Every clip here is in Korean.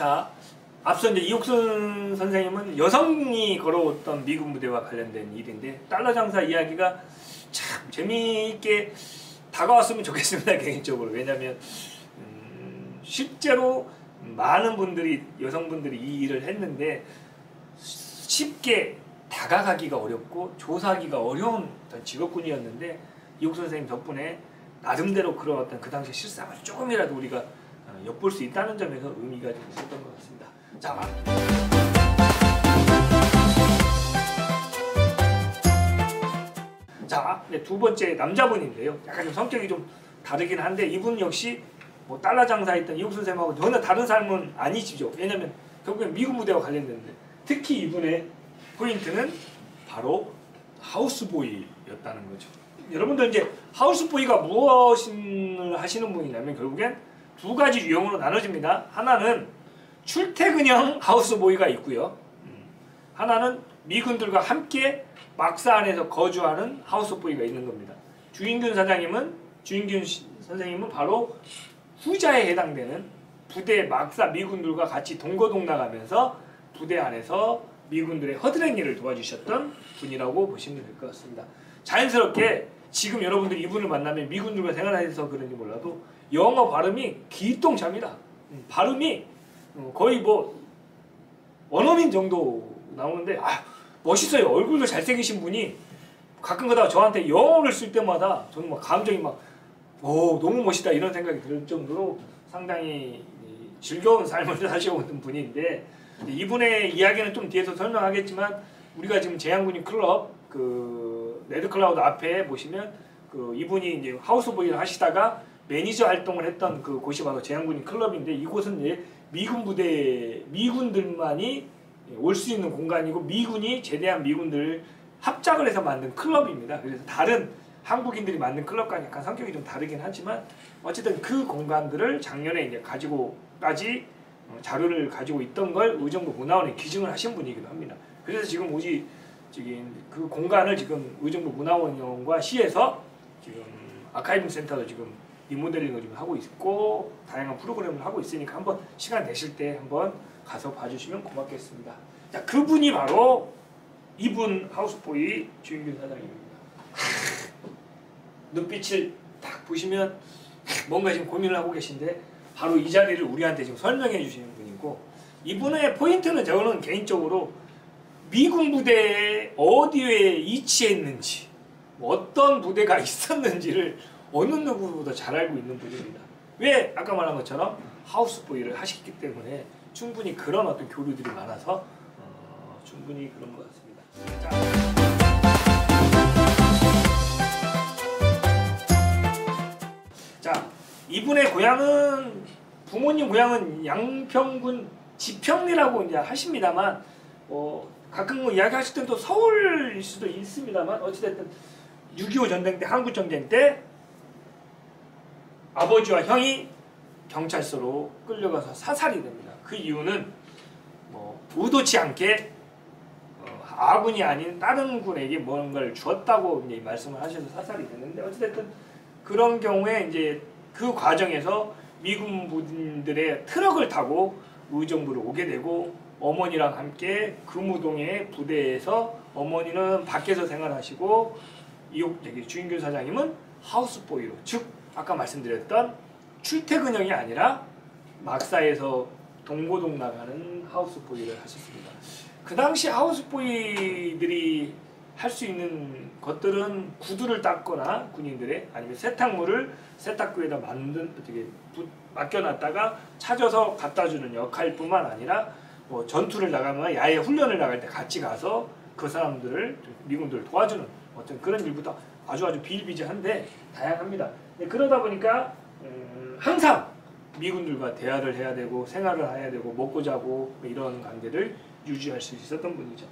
자, 앞서 이제 이옥순 선생님은 여성이 걸어왔던 미군 무대와 관련된 일인데 달러 장사 이야기가 참 재미있게 다가왔으면 좋겠습니다, 개인적으로. 왜냐하면 실제로 많은 분들이, 여성분들이 이 일을 했는데 쉽게 다가가기가 어렵고 조사하기가 어려운 어떤 직업군이었는데 이옥순 선생님 덕분에 나름대로 그런 어떤 그 당시 실상을 조금이라도 우리가 엿볼 수 있다는 점에서 의미가 좀 있었던 것 같습니다. 자, 네, 두 번째 남자분인데요. 약간 좀 성격이 좀 다르긴 한데 이분 역시 뭐 달러 장사했던 이옥순 선생님하고 전혀 다른 삶은 아니시죠. 왜냐면 결국엔 미군 무대와 관련된데 특히 이분의 포인트는 바로 하우스보이였다는 거죠. 여러분들 이제 하우스보이가 무엇을 하시는 분이냐면 결국엔 두 가지 유형으로 나눠집니다. 하나는 출퇴근형 하우스보이가 있고요. 하나는 미군들과 함께 막사 안에서 거주하는 하우스보이가 있는 겁니다. 주인균 선생님은 바로 후자에 해당되는 부대 막사 미군들과 같이 동거동락하면서 부대 안에서 미군들의 허드렛 일을 도와주셨던 분이라고 보시면 될 것 같습니다. 자연스럽게 지금 여러분들이 이분을 만나면 미군들과 생활해서 그런지 몰라도 영어 발음이 기똥차입니다. 발음이 거의 뭐 원어민 정도 나오는데 멋있어요. 얼굴도 잘생기신 분이 가끔 가다가 저한테 영어를 쓸 때마다 저는 막 감정이 막 너무 멋있다 이런 생각이 들 정도로 상당히 즐거운 삶을 사셔오는 분인데 이분의 이야기는 좀 뒤에서 설명하겠지만 우리가 지금 제양군인 클럽 그 레드클라우드 앞에 보시면 그 이분이 이제 하우스보이를 하시다가 매니저 활동을 했던 그 곳이 바로 제양군인 클럽인데 이곳은 이제 미군 부대 미군들만이 올 수 있는 공간이고 미군이 제대한 미군들 합작을 해서 만든 클럽입니다. 그래서 다른 한국인들이 만든 클럽과 약간 성격이 좀 다르긴 하지만 어쨌든 그 공간들을 작년에 이제 가지고까지 자료를 가지고 있던 걸 의정부 문화원에 기증을 하신 분이기도 합니다. 그래서 지금 지금 그 공간을 지금 의정부 문화원과 시에서 지금 아카이빙 센터도 지금 리모델링을 지금 하고 있고 다양한 프로그램을 하고 있으니까 한번 시간 되실 때 한번 가서 봐주시면 고맙겠습니다. 자, 그분이 바로 이분 하우스보이 주인균 사장님입니다. 눈빛을 딱 보시면 뭔가 지금 고민을 하고 계신데 바로 이 자리를 우리한테 지금 설명해 주시는 분이고 이분의 포인트는 저는 개인적으로 미군 부대에 어디에 위치했는지 어떤 부대가 있었는지를 어느 누구보다 잘 알고 있는 분입니다. 왜? 아까 말한 것처럼 하우스보이를 하셨기 때문에 충분히 그런 어떤 교류들이 많아서 충분히 그런 것 같습니다. 자, 이분의 고향은 부모님 고향은 양평군 지평리라고 이제 하십니다만 가끔 뭐 이야기하실 때는 또 서울일 수도 있습니다만 어찌됐든 6.25 전쟁 때 한국 전쟁 때 아버지와 형이 경찰서로 끌려가서 사살이 됩니다. 그 이유는 뭐 의도치 않게 아군이 아닌 다른 군에게 뭔가를 주었다고 이제 말씀을 하셔서 사살이 됐는데 어찌됐든 그런 경우에 이제 그 과정에서 미군 분들의 트럭을 타고 의정부로 오게 되고 어머니랑 함께 금우동의 부대에서 어머니는 밖에서 생활하시고 주인균 사장님은 하우스보이로 즉 아까 말씀드렸던 출퇴근형이 아니라 막사에서 동고동락하는 하우스보이를 하셨습니다. 그 당시 하우스보이들이 할 수 있는 것들은 구두를 닦거나 군인들의 아니면 세탁물을 세탁구에다 맡겨놨다가 찾아서 갖다주는 역할뿐만 아니라 뭐 전투를 나가거나 야외 훈련을 나갈 때 같이 가서 그 사람들을 미군들을 도와주는 어떤 그런 일부터 아주 비일비재한데 다양합니다. 그러다 보니까 항상 미군들과 대화를 해야 되고 생활을 해야 되고 먹고 자고 이런 관계를 유지할 수 있었던 분이죠.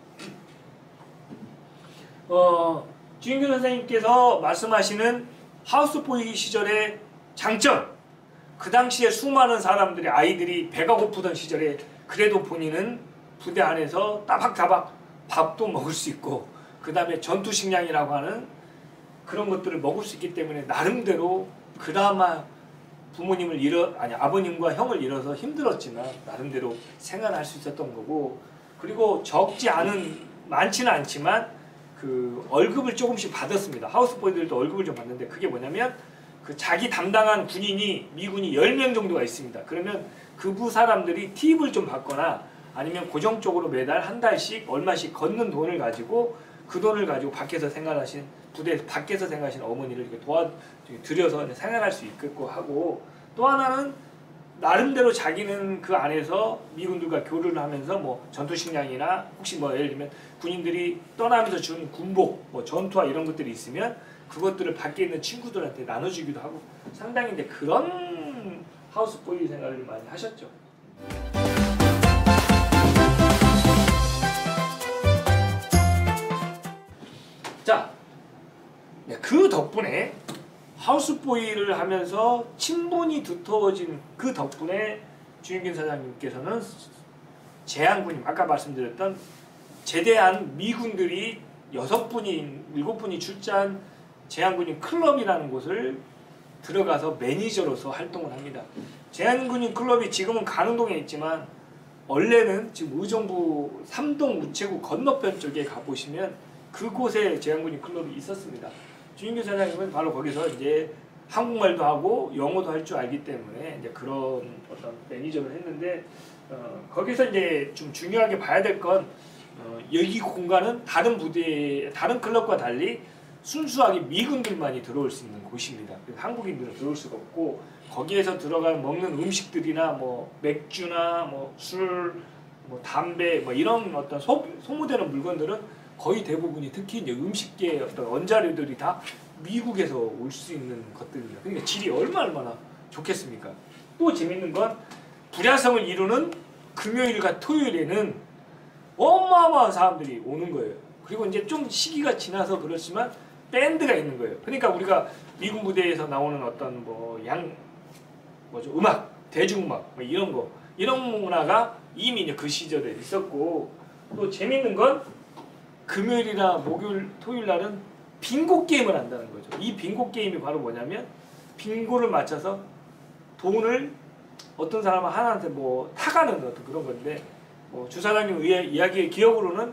주인균 선생님께서 말씀하시는 하우스보이 시절의 장점, 그 당시에 수많은 사람들이 아이들이 배가 고프던 시절에 그래도 본인은 부대 안에서 따박따박 밥도 먹을 수 있고 그 다음에 전투식량이라고 하는 그런 것들을 먹을 수 있기 때문에 나름대로 그나마 아버님과 형을 잃어서 힘들었지만 나름대로 생활할 수 있었던 거고, 그리고 많지는 않지만 그 월급을 조금씩 받았습니다. 하우스보이들도 월급을 좀 받는데, 그게 뭐냐면 그 자기 담당한 미군이 10명 정도가 있습니다. 그러면 그 사람들이 팁을 좀 받거나 아니면 고정적으로 매달 한 달씩 얼마씩 걷는 돈을 가지고, 그 돈을 가지고 부대 밖에서 생활하시는 어머니를 이렇게 들여서 생활할 수 있겠고 하고, 또 하나는 나름대로 자기는 그 안에서 미군들과 교류를 하면서 뭐 전투식량이나 혹시 뭐 예를 들면 군인들이 떠나면서 준 군복, 뭐 전투화 이런 것들이 있으면 그것들을 밖에 있는 친구들한테 나눠주기도 하고, 상당히 이제 그런 하우스보이 생활을 많이 하셨죠. 자, 그 덕분에 하우스보이를 하면서 친분이 두터워진 그 덕분에 주인균 사장님께서는 제한군인, 아까 말씀드렸던 제대한 미군들이 7분이 출자한 제한군인 클럽이라는 곳을 들어가서 매니저로서 활동을 합니다. 제한군인 클럽이 지금은 가능동에 있지만 원래는 지금 의정부 3동 우체국 건너편 쪽에 가보시면 그곳에 제한군인 클럽이 있었습니다. 주인균 사장님은 바로 거기서 이제 한국말도 하고 영어도 할 줄 알기 때문에 이제 그런 어떤 매니저를 했는데, 거기서 이제 좀 중요하게 봐야 될 건 여기 공간은 다른 클럽과 달리 순수하게 미군들만이 들어올 수 있는 곳입니다. 한국인들은 들어올 수가 없고, 거기에서 먹는 음식들이나 뭐 맥주나 뭐 술, 뭐 담배, 뭐 이런 어떤 소모되는 물건들은 거의 대부분이, 특히 이제 음식계 어떤 원자료들이 다 미국에서 올 수 있는 것들입니다. 그러니까 질이 얼마나 좋겠습니까? 또 재밌는 건 불야성을 이루는 금요일과 토요일에는 어마어마한 사람들이 오는 거예요. 그리고 이제 좀 시기가 지나서 그렇지만 밴드가 있는 거예요. 그러니까 우리가 미군 부대에서 나오는 어떤 음악, 대중음악 뭐 이런 문화가 이미 이제 그 시절에 있었고, 또 재밌는 건 금요일이나 목요일, 토요일 날은 빙고 게임을 한다는 거죠. 이 빙고 게임이 바로 뭐냐면, 빙고를 맞춰서 돈을 어떤 사람은 하나한테 뭐 타가는 어떤 그런 건데, 주 사장님 이야기의 기억으로는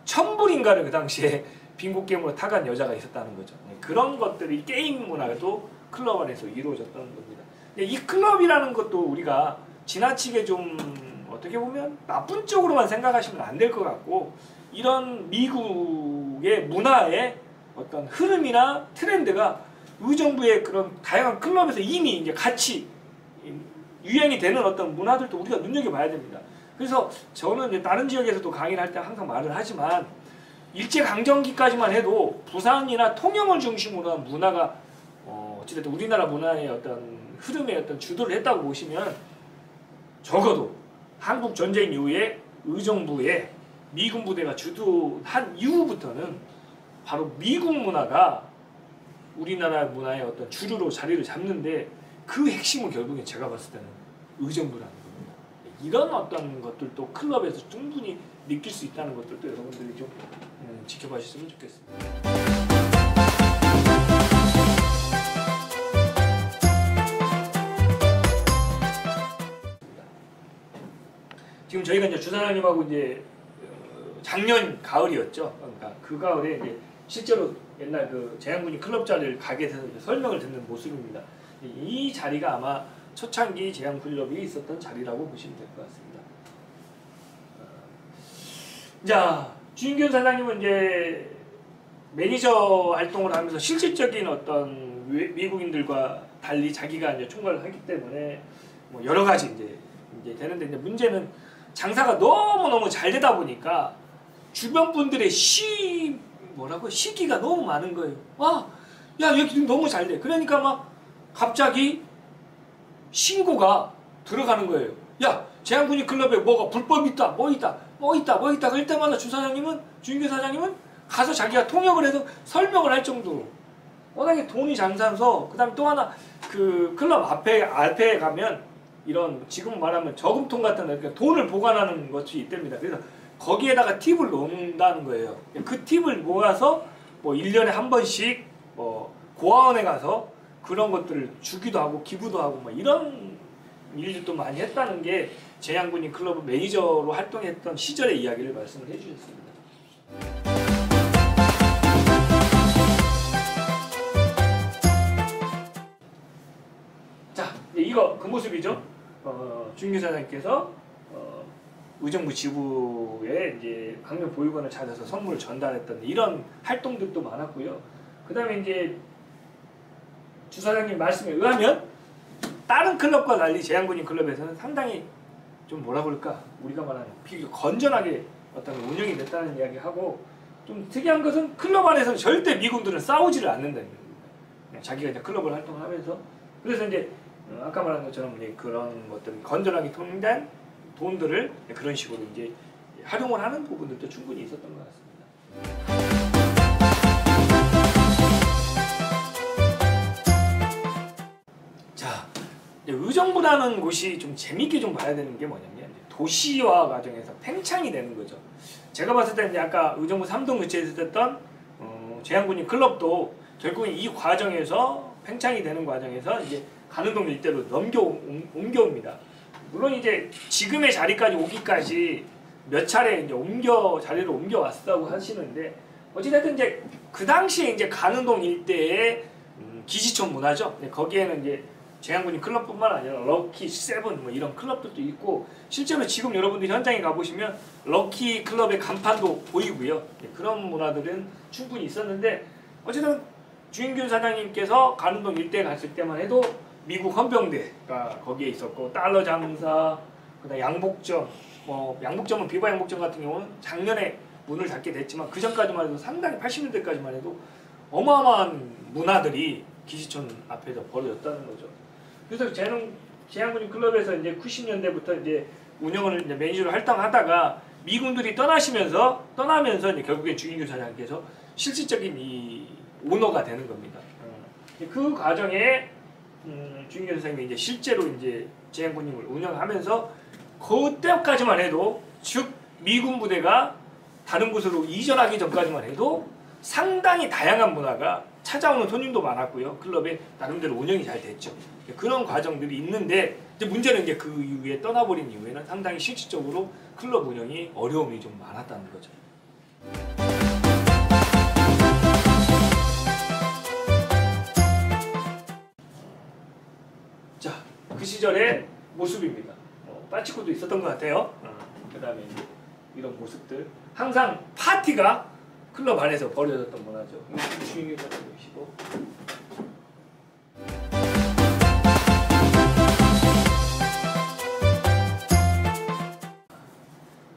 1000불인가를 그 당시에 빙고 게임으로 타간 여자가 있었다는 거죠. 그런 것들이 게임 문화도 클럽 안에서 이루어졌다는 겁니다. 이 클럽이라는 것도 우리가 지나치게 좀 어떻게 보면 나쁜 쪽으로만 생각하시면 안 될 것 같고, 이런 미국의 문화의 어떤 흐름이나 트렌드가 의정부의 그런 다양한 클럽에서 이미 이제 같이 유행이 되는 어떤 문화들도 우리가 눈여겨봐야 됩니다. 그래서 저는 이제 다른 지역에서도 강의를 할 때 항상 말을 하지만, 일제강점기까지만 해도 부산이나 통영을 중심으로 한 문화가 어찌됐든 우리나라 문화의 어떤 흐름에 어떤 주도를 했다고 보시면, 적어도 한국 전쟁 이후에 의정부에 미군 부대가 주도한 이후부터는 바로 미국 문화가 우리나라 문화의 어떤 주류로 자리를 잡는데, 그 핵심은 결국엔 제가 봤을 때는 의정부라는 겁니다. 이런 어떤 것들도 클럽에서 충분히 느낄 수 있다는 것들도 여러분들이 좀 지켜봐 주셨으면 좋겠습니다. 지금 저희가 이제 주사장님하고 이제 작년 가을이었죠. 그러니까 그 가을에 이제 실제로 옛날 그 제한군인 클럽 자리를 가게 돼서 설명을 듣는 모습입니다. 이 자리가 아마 초창기 제한클럽이 있었던 자리라고 보시면 될 것 같습니다. 자, 주인균 사장님은 이제 매니저 활동을 하면서 실질적인 어떤 미국인들과 달리 자기가 이제 총괄을 하기 때문에 뭐 여러 가지 이제 되는데, 이제 문제는 장사가 너무너무 잘 되다 보니까 주변 분들의 시기가 너무 많은 거예요. 야, 여기 너무 잘 돼. 그러니까 막 갑자기 신고가 들어가는 거예요. 야, 제한군인 클럽에 뭐가 불법 있다, 뭐 있다. 그럴 때마다 주인균 사장님은 가서 자기가 통역을 해서 설명을 할 정도로 워낙에 돈이 잘 나서, 그 다음에 또 하나 그 클럽 앞에 가면 이런 지금 말하면 저금통 같은 그러니까 돈을 보관하는 것이 있답니다. 그래서 거기에다가 팁을 넣는다는 거예요. 그 팁을 모아서 뭐 1년에 한 번씩 고아원에 가서 그런 것들을 주기도 하고 기부도 하고 뭐 이런 일들도 많이 했다는 게 재향군인 클럽 매니저로 활동했던 시절의 이야기를 말씀을 해주셨습니다. 자, 이거 그 모습이죠. 주인규 사장님께서 의정부 지부에 이제 강력 보육원을 찾아서 선물을 전달했던 이런 활동들도 많았고요. 그 다음에 이제 주 사장님 말씀에 의하면 다른 클럽과 달리 재향군인 클럽에서는 상당히 좀 뭐라 그럴까, 우리가 말하는 비교적 건전하게 어떤 운영이 됐다는 이야기하고, 좀 특이한 것은 클럽 안에서는 절대 미군들은 싸우지를 않는다는 겁니다. 자기가 이제 클럽을 활동을 하면서. 그래서 이제 아까 말한 것처럼 이제 그런 것들 건전하게 통된 돈들을 그런 식으로 이제 활용을 하는 부분들도 충분히 있었던 것 같습니다. 자, 의정부라는 곳이 좀 재밌게 좀 봐야 되는 게 뭐냐면 도시화 과정에서 팽창이 되는 거죠. 제가 봤을 때 이제 아까 의정부 3동 유치에서 했던 재향군인 클럽도 결국엔 이 과정에서 팽창이 되는 과정에서 이제 가는동 일대로 옮겨옵니다. 물론 이제 지금의 자리까지 오기까지 몇 차례 이제 자리를 옮겨왔다고 하시는데, 어찌됐든 이제 그 당시에 이제 가는동 일대의 기지촌 문화죠. 거기에는 이제 재향군인 클럽뿐만 아니라 럭키 세븐 뭐 이런 클럽들도 있고, 실제로 지금 여러분들 현장에 가보시면 럭키 클럽의 간판도 보이고요. 그런 문화들은 충분히 있었는데, 어쨌든 주인균 사장님께서 가는동 일대에 갔을 때만 해도 미국 헌병대가 거기에 있었고, 달러 장사, 그다음 양복점, 뭐 양복점은 비바 양복점 같은 경우는 작년에 문을 닫게 됐지만 그 전까지만 해도 상당히 80년대까지만 해도 어마어마한 문화들이 기지촌 앞에서 벌어졌다는 거죠. 그래서 재향군인 클럽에서 이제 90년대부터 이제 운영을 이제 매니저로 활동하다가 미군들이 떠나면서 이제 결국에 주인규 사장님께서 실질적인 이 오너가 되는 겁니다. 그 과정에 주인규 사장님이 이제 실제로 이제 재향군인을 운영하면서 그때까지만 해도, 즉 미군 부대가 다른 곳으로 이전하기 전까지만 해도 상당히 다양한 문화가 찾아오는 손님도 많았고요. 클럽에 나름대로 운영이 잘 됐죠. 그런 과정들이 있는데, 이제 문제는 이제 그 이후에 떠나버린 이후에는 상당히 실질적으로 클럽 운영이 어려움이 좀 많았다는 거죠. 자, 그 시절의 모습입니다. 빠치코도 있었던 것 같아요. 그 다음에 이런 모습들. 항상 파티가 클럽 안에서 벌어졌던 문화죠. 주인공 같은 거 보시고.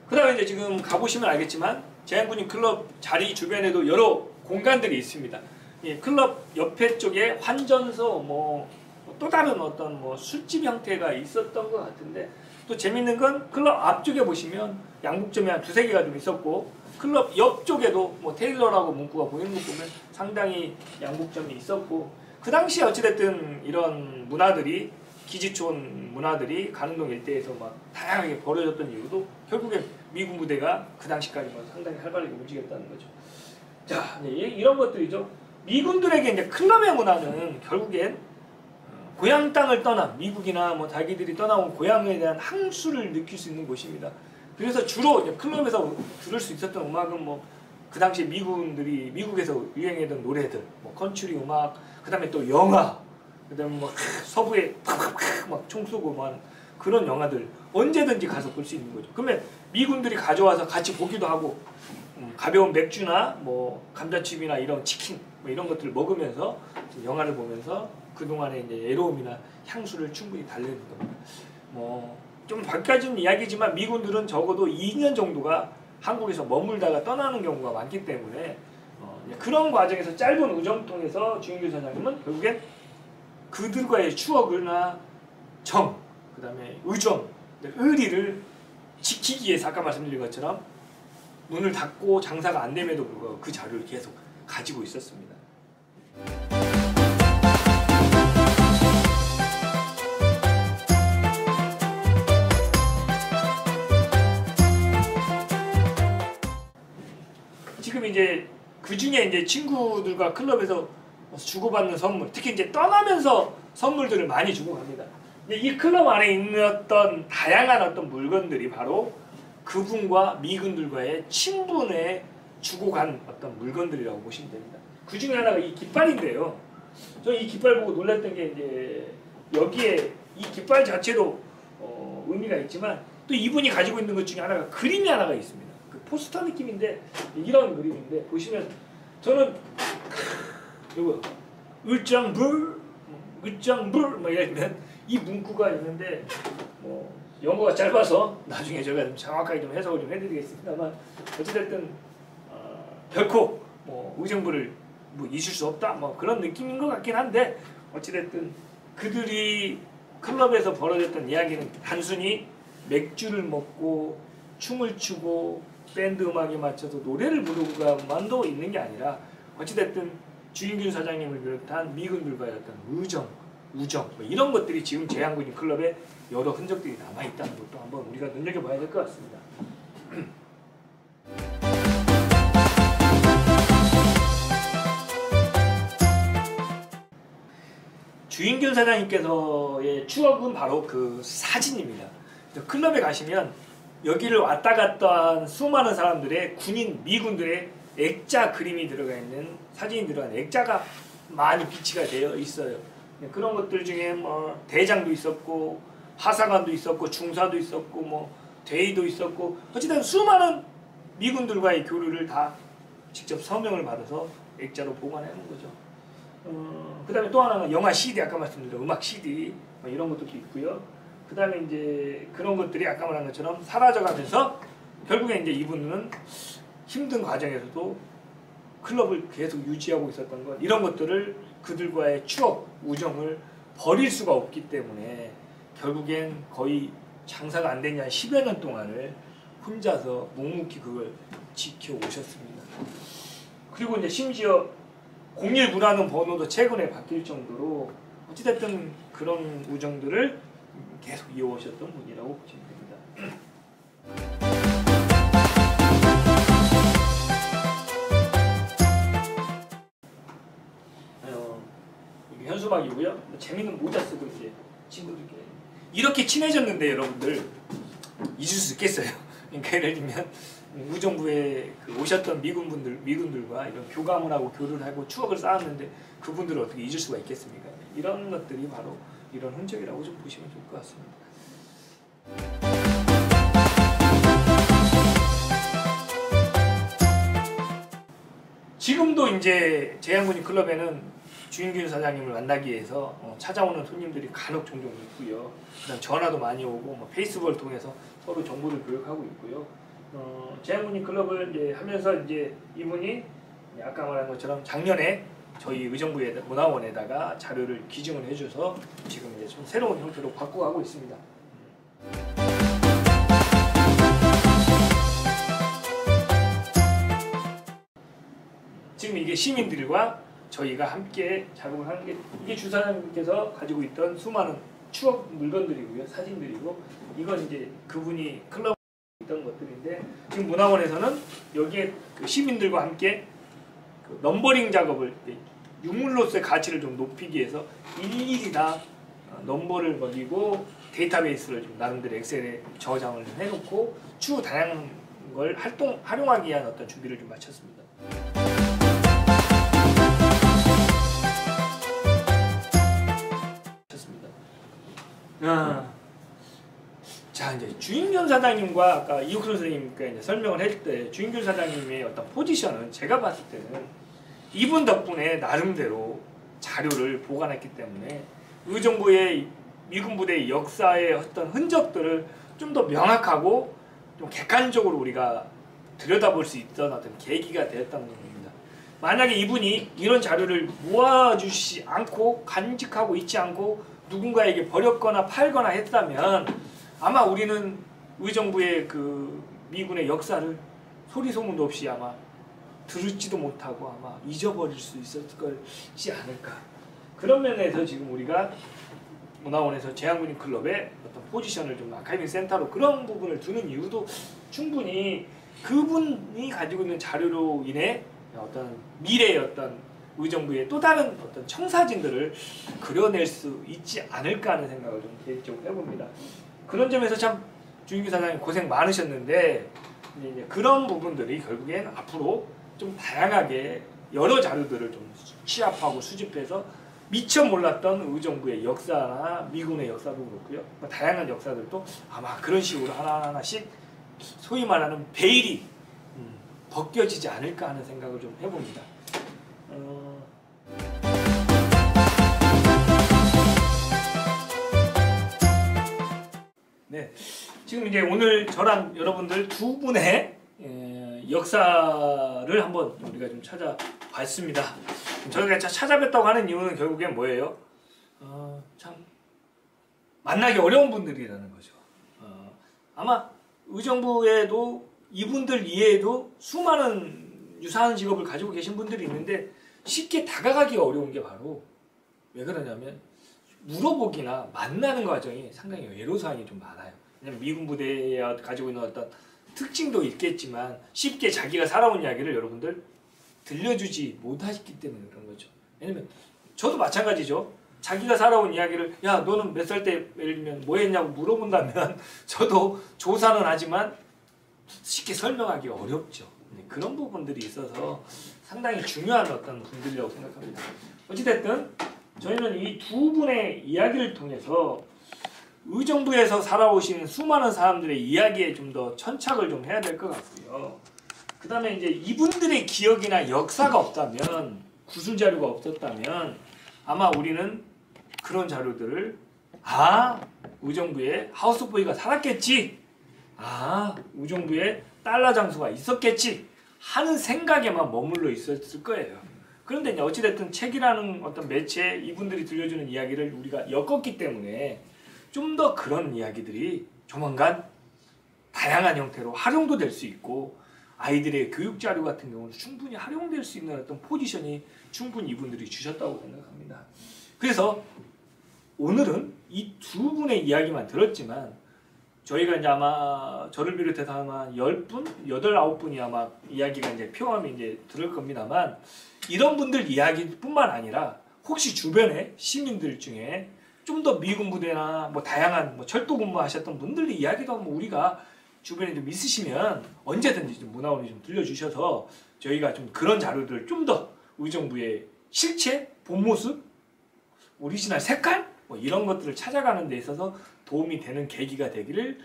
그 다음에 이제 지금 가보시면 알겠지만 재향군인 클럽 자리 주변에도 여러 공간들이 있습니다. 예, 클럽 옆에 쪽에 환전소, 또 다른 어떤 술집 형태가 있었던 것 같은데, 또 재밌는 건 클럽 앞쪽에 보시면 양복점이 한 두세 개가 좀 있었고, 클럽 옆쪽에도 테일러라고 문구가 보이는 거 보면 상당히 양복점이 있었고, 그 당시에 어찌됐든 이런 문화들이, 기지촌 문화들이 가는동 일대에서 막 다양하게 벌어졌던 이유도 결국엔 미군 부대가 그 당시까지 상당히 활발하게 움직였다는 거죠. 자, 이런 것들이죠. 미군들에게 이제 클럽의 문화는 결국엔 고향 땅을 떠나, 미국이나 자기들이 떠나온 고향에 대한 항수를 느낄 수 있는 곳입니다. 그래서 주로 이제 클럽에서 들을 수 있었던 음악은 그 당시 미군들이 미국에서 유행했던 노래들, 컨츄리 음악, 그 다음에 또 영화, 그 다음에 서부에 막 총 쏘고 그런 영화들 언제든지 가서 볼 수 있는 거죠. 그러면 미군들이 가져와서 같이 보기도 하고, 가벼운 맥주나 감자칩이나 이런 치킨 이런 것들을 먹으면서 영화를 보면서 그동안의 이제 애로움이나 향수를 충분히 달래는 겁니다. 좀 바뀌어진 이야기지만 미군들은 적어도 2년 정도가 한국에서 머물다가 떠나는 경우가 많기 때문에 그런 과정에서 짧은 우정통에서 주인규 사장님은 결국엔 그들과의 추억이나 정, 그 다음에 의정, 의리를 지키기 위해서 아까 말씀드린 것처럼 문을 닫고 장사가 안 됨에도 불구하고 그 자료를 계속 가지고 있었습니다. 지금 이제 그 중에 이제 친구들과 클럽에서 주고받는 선물, 특히 이제 떠나면서 선물들을 많이 주고 갑니다. 이 클럽 안에 있는 어떤 다양한 어떤 물건들이 바로 그분과 미군들과의 친분에 주고 간 어떤 물건들이라고 보시면 됩니다. 그 중에 하나가 이 깃발인데요. 저 이 깃발 보고 놀랐던 게 이제 여기에 이 깃발 자체도 의미가 있지만 또 이분이 가지고 있는 것 중에 하나가 그림이 하나가 있습니다. 그 포스터 느낌인데 이런 그림인데 보시면 저는 이거 을장불 뭐 이러면 이 문구가 있는데 뭐 영어가 짧아서 나중에 제가 좀 정확하게 좀 해석을 좀 해드리겠습니다만 어찌됐든 결코 뭐 의정부를 뭐 잊을 수 없다 뭐 그런 느낌인 것 같긴 한데 어찌됐든 그들이 클럽에서 벌어졌던 이야기는 단순히 맥주를 먹고 춤을 추고 밴드 음악에 맞춰서 노래를 부르고만도 있는 게 아니라 어찌됐든 주인균 사장님을 비롯한 미군들과의 어떤 우정 뭐 이런 것들이 지금 제한군인 클럽에 여러 흔적들이 남아있다는 것도 한번 우리가 눈여겨봐야 될 것 같습니다. 주인균 사장님께서의 추억은 바로 그 사진입니다. 클럽에 가시면 여기를 왔다 갔다 한 수많은 사람들의 군인, 미군들의 액자 그림이 들어가 있는 사진이 들어간 액자가 많이 비치가 되어 있어요. 그런 것들 중에 뭐 대장도 있었고 하사관도 있었고 중사도 있었고 뭐 대위도 있었고 어쨌든 수많은 미군들과의 교류를 다 직접 서명을 받아서 액자로 보관해 놓은 거죠. 그 다음에 또 하나는 영화 CD, 아까 말씀드린 음악 CD 뭐 이런 것도 있고요. 그 다음에 이제 그런 것들이 아까 말한 것처럼 사라져가면서 결국에 이제 이분은 힘든 과정에서도 클럽을 계속 유지하고 있었던 것, 이런 것들을 그들과의 추억, 우정을 버릴 수가 없기 때문에 결국엔 거의 장사가 안 된 지 한 10여 년 동안을 혼자서 묵묵히 그걸 지켜오셨습니다. 그리고 이제 심지어 019라는 번호도 최근에 바뀔 정도로 어찌됐든 그런 우정들을 계속 이어오셨던 분이라고 보시면 됩니다. 현수막이고요. 재밌는 모자 쓰고 이제 친구들끼리 이렇게 친해졌는데 여러분들 잊을 수 있겠어요. 그러니까 예를 들면 의정부에 오셨던 미군들과 이런 교감을 하고 교류를 하고 추억을 쌓았는데 그분들을 어떻게 잊을 수가 있겠습니까? 이런 것들이 바로 이런 흔적이라고 좀 보시면 좋을 것 같습니다. 지금도 이제 제한군인 클럽에는 주인균 사장님을 만나기 위해서 찾아오는 손님들이 간혹 종종 있고요. 그다음 전화도 많이 오고 뭐 페이스북을 통해서 서로 정보를 교육하고 있고요. 제한군인 클럽을 이제 하면서 이제 이분이 아까 말한 것처럼 작년에 저희 의정부에 문화원에다가 자료를 기증을 해줘서 지금 이제 좀 새로운 형태로 바꿔가고 있습니다. 지금 이게 시민들과 저희가 함께 작업을 하는 게 이게 주 사장님께서 가지고 있던 수많은 추억 물건들이고요, 사진들이고 이건 이제 그분이 클럽에 있던 것들인데 지금 문화원에서는 여기에 그 시민들과 함께 그 넘버링 작업을 유물로서의 가치를 좀 높이기 위해서 일일이 다 넘버를 먹이고 데이터베이스를 좀 나름대로 엑셀에 저장을 좀 해놓고 추후 다양한 걸 활용하기 위한 어떤 준비를 좀 마쳤습니다. 자 이제 주인균 사장님과 아까 이옥순 선생님께 이제 설명을 할 때 주인균 사장님의 어떤 포지션은 제가 봤을 때는 이분 덕분에 나름대로 자료를 보관했기 때문에 의정부의 미군 부대의 역사의 어떤 흔적들을 좀 더 명확하고 좀 객관적으로 우리가 들여다볼 수 있던 어떤 계기가 되었다는 겁니다. 만약에 이분이 이런 자료를 모아주지 않고 간직하고 있지 않고 누군가에게 버렸거나 팔거나 했다면 아마 우리는 의정부의 그 미군의 역사를 소리 소문도 없이 아마 들을지도 못하고 아마 잊어버릴 수 있었지 않을까. 그런 면에서 지금 우리가 문화원에서 제한군인 클럽의 어떤 포지션을 좀 아카이빙 센터로 그런 부분을 두는 이유도 충분히 그분이 가지고 있는 자료로 인해 어떤 미래의 어떤 의정부의 또 다른 어떤 청사진들을 그려낼 수 있지 않을까 하는 생각을 좀 개인적으로 해봅니다. 그런 점에서 참 주인규 사장님 고생 많으셨는데 이제 그런 부분들이 결국엔 앞으로 좀 다양하게 여러 자료들을 좀 취합하고 수집해서 미처 몰랐던 의정부의 역사나 미군의 역사도 그렇고요. 다양한 역사들도 아마 그런 식으로 하나하나씩 소위 말하는 베일이 벗겨지지 않을까 하는 생각을 좀 해봅니다. 네, 지금 이제 오늘 저랑 여러분들 두 분의 역사를 한번 우리가 좀 찾아봤습니다. 저희가 찾아뵀다고 하는 이유는 결국엔 뭐예요? 참 만나기 어려운 분들이라는 거죠. 아마 의정부에도 이분들 이외에도 수많은 유사한 직업을 가지고 계신 분들이 있는데 쉽게 다가가기가 어려운 게 바로 왜 그러냐면 물어보기나 만나는 과정이 상당히 애로사항이 좀 많아요. 왜냐면 미군 부대에 가지고 있는 어떤 특징도 있겠지만 쉽게 자기가 살아온 이야기를 여러분들 들려주지 못하셨기 때문에 그런 거죠. 왜냐면 저도 마찬가지죠. 자기가 살아온 이야기를 야 너는 몇 살 때 예를 들면 뭐 했냐고 물어본다면 저도 조사는 하지만 쉽게 설명하기 어렵죠. 그런 부분들이 있어서 상당히 중요한 어떤 분들이라고 생각합니다. 어찌됐든 저희는 이 두 분의 이야기를 통해서 의정부에서 살아오신 수많은 사람들의 이야기에 좀 더 천착을 좀 해야 될 것 같고요. 그 다음에 이제 이분들의 기억이나 역사가 없다면, 구술 자료가 없었다면 아마 우리는 그런 자료들을 의정부에 하우스보이가 살았겠지, 의정부에 달러 장수가 있었겠지 하는 생각에만 머물러 있었을 거예요. 그런데 이제 어찌됐든 책이라는 어떤 매체에 이분들이 들려주는 이야기를 우리가 엮었기 때문에 좀 더 그런 이야기들이 조만간 다양한 형태로 활용도 될 수 있고 아이들의 교육 자료 같은 경우는 충분히 활용될 수 있는 어떤 포지션이 충분히 이분들이 주셨다고 생각합니다. 그래서 오늘은 이 두 분의 이야기만 들었지만 저희가 이제 아마 저를 비롯해서 아마 10분, 8, 9분이 아마 이야기가 이제 표함이 이제 들을 겁니다만 이런 분들 이야기뿐만 아니라 혹시 주변에 시민들 중에 좀 더 미군 부대나 뭐 다양한 뭐 철도 근무하셨던 분들의 이야기도 한번 우리가 주변에 좀 있으시면 언제든지 좀 문화원에 좀 들려주셔서 저희가 좀 그런 자료들을 좀 더 의정부의 실체, 본 모습, 오리지널 색깔 뭐 이런 것들을 찾아가는 데 있어서 도움이 되는 계기가 되기를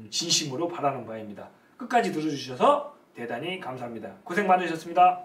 진심으로 바라는 바입니다. 끝까지 들어주셔서 대단히 감사합니다. 고생 많으셨습니다.